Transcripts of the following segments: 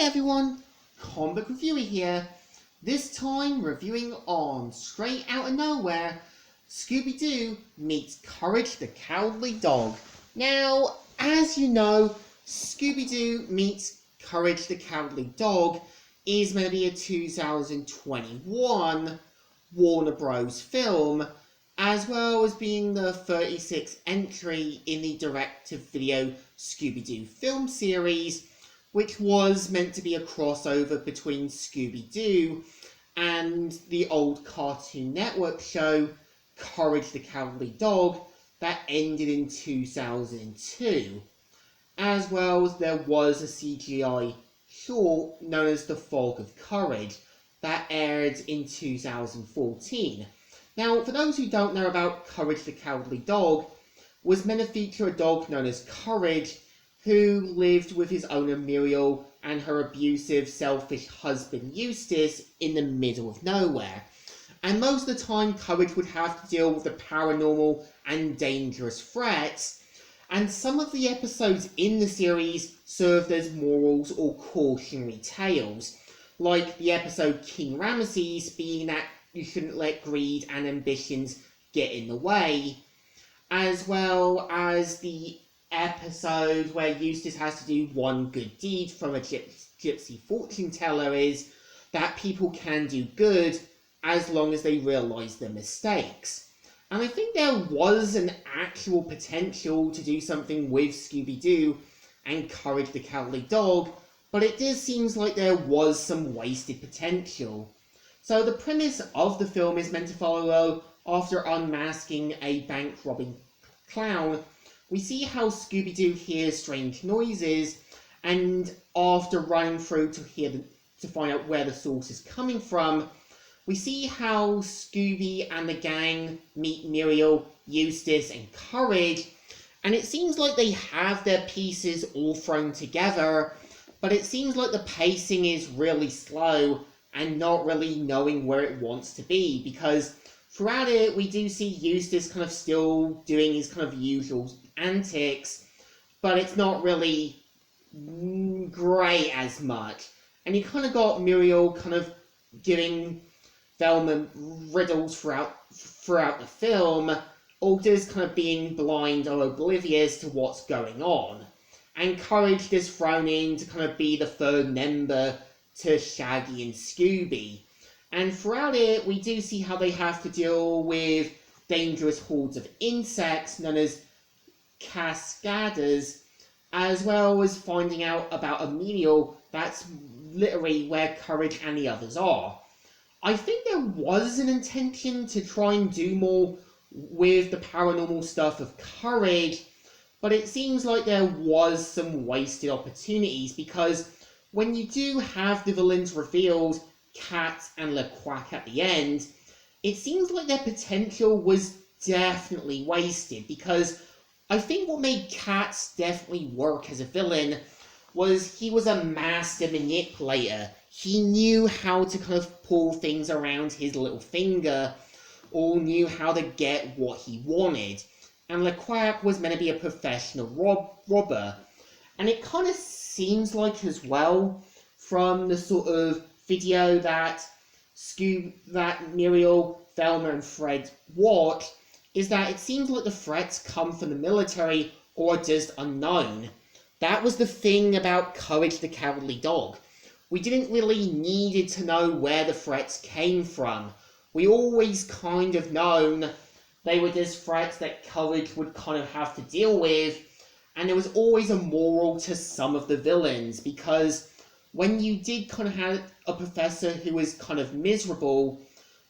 Hi everyone, Comic Reviewer here. This time reviewing on Straight Outta Nowhere, Scooby-Doo meets Courage the Cowardly Dog. Now, as you know, Scooby-Doo meets Courage the Cowardly Dog is meant to be a 2021 Warner Bros. Film, as well as being the 36th entry in the direct-to-video Scooby-Doo film series, which was meant to be a crossover between Scooby-Doo and the old Cartoon Network show Courage the Cowardly Dog that ended in 2002. As well as there was a CGI short known as The Fog of Courage that aired in 2014. Now, for those who don't know about Courage the Cowardly Dog, was meant to feature a dog known as Courage who lived with his owner Muriel and her abusive, selfish husband Eustace in the middle of nowhere. And most of the time, Courage would have to deal with the paranormal and dangerous threats, and some of the episodes in the series served as morals or cautionary tales, like the episode King Ramesses being that you shouldn't let greed and ambitions get in the way, as well as the episode where Eustace has to do one good deed from a gypsy fortune teller is that people can do good as long as they realise their mistakes. And I think there was an actual potential to do something with Scooby-Doo and Courage the Cowardly Dog, but it just seems like there was some wasted potential. So the premise of the film is meant to follow after unmasking a bank-robbing clown. We see how Scooby-Doo hears strange noises, and after running through to find out where the source is coming from, we see how Scooby and the gang meet Muriel, Eustace, and Courage, and it seems like they have their pieces all thrown together, but it seems like the pacing is really slow and not really knowing where it wants to be, because throughout it we do see Eustace kind of still doing his kind of usual antics, but it's not really great as much. And you kind of got Muriel kind of giving Velma riddles throughout the film, or just kind of being blind or oblivious to what's going on. And Courage just thrown in to kind of be the third member to Shaggy and Scooby. And throughout it, we do see how they have to deal with dangerous hordes of insects known as cascaders, as well as finding out about a meteor that's literally where Courage and the others are. I think there was an intention to try and do more with the paranormal stuff of Courage, but it seems like there was some wasted opportunities, because when you do have the villains revealed, Cat and LeQuack at the end, it seems like their potential was definitely wasted, because I think what made Cat definitely work as a villain was he was a master manipulator. He knew how to kind of pull things around his little finger, or knew how to get what he wanted. And LeQuack was meant to be a professional robber. And it kind of seems like as well, from the sort of video that Muriel, Velma and Fred watch, is that it seems like the threats come from the military or are just unknown. That was the thing about Courage the Cowardly Dog. We didn't really needed to know where the threats came from. We always kind of known they were just threats that Courage would kind of have to deal with, and there was always a moral to some of the villains, because when you did kind of have a professor who was kind of miserable,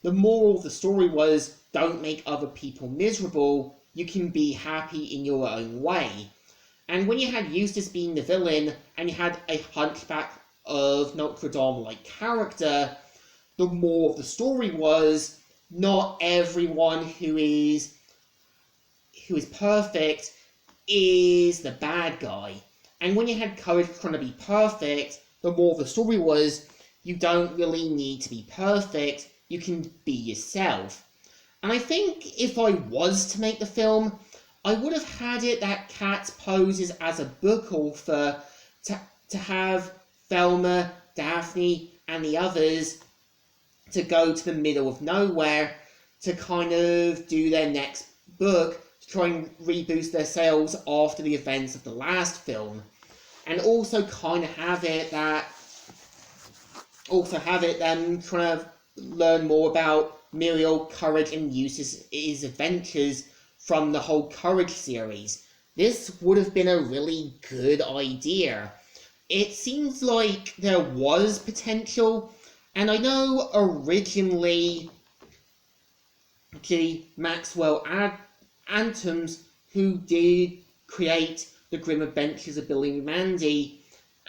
the moral of the story was, don't make other people miserable, you can be happy in your own way. And when you had Eustace being the villain, and you had a Hunchback of Notre Dame-like character, the moral of the story was, not everyone who is perfect is the bad guy. And when you had Courage trying to be perfect, the moral of the story was, you don't really need to be perfect, you can be yourself. And I think if I was to make the film, I would have had it that Cat poses as a book author to have Thelma, Daphne, and the others to go to the middle of nowhere to kind of do their next book to try and reboost their sales after the events of the last film. And also kind of have it them trying to learn more about Muriel, Courage, and Eustace's adventures from the whole Courage series. This would have been a really good idea. It seems like there was potential, and I know originally Maxwell Antoms, who did create The Grim Adventures of Billy and Mandy,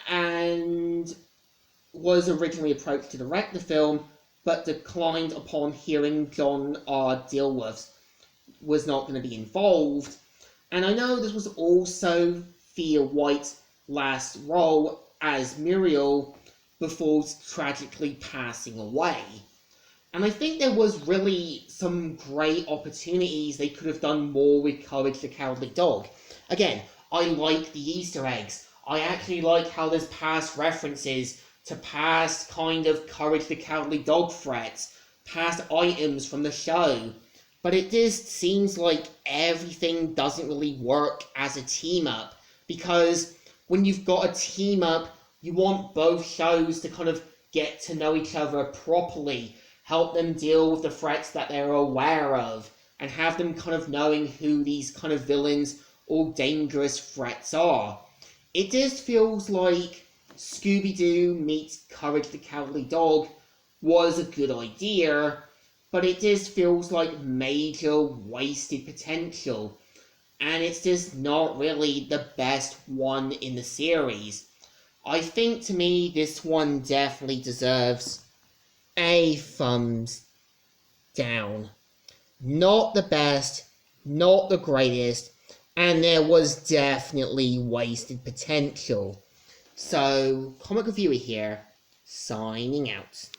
and was originally approached to direct the film, but declined upon hearing John R. Dilworth was not going to be involved. And I know this was also Thea White's last role as Muriel before tragically passing away. And I think there was really some great opportunities they could have done more with Courage the Cowardly Dog. Again, I like the Easter eggs. I actually like how there's past references to past kind of Courage the Cowardly Dog threats, past items from the show. But it just seems like everything doesn't really work as a team-up, because when you've got a team-up, you want both shows to kind of get to know each other properly, help them deal with the threats that they're aware of, and have them kind of knowing who these kind of villains or dangerous threats are. It just feels like Scooby-Doo meets Courage the Cowardly Dog was a good idea, but it just feels like major wasted potential, and it's just not really the best one in the series. I think, to me, this one definitely deserves a thumbs down. Not the best, not the greatest, and there was definitely wasted potential. So, Comic Reviewer here, signing out.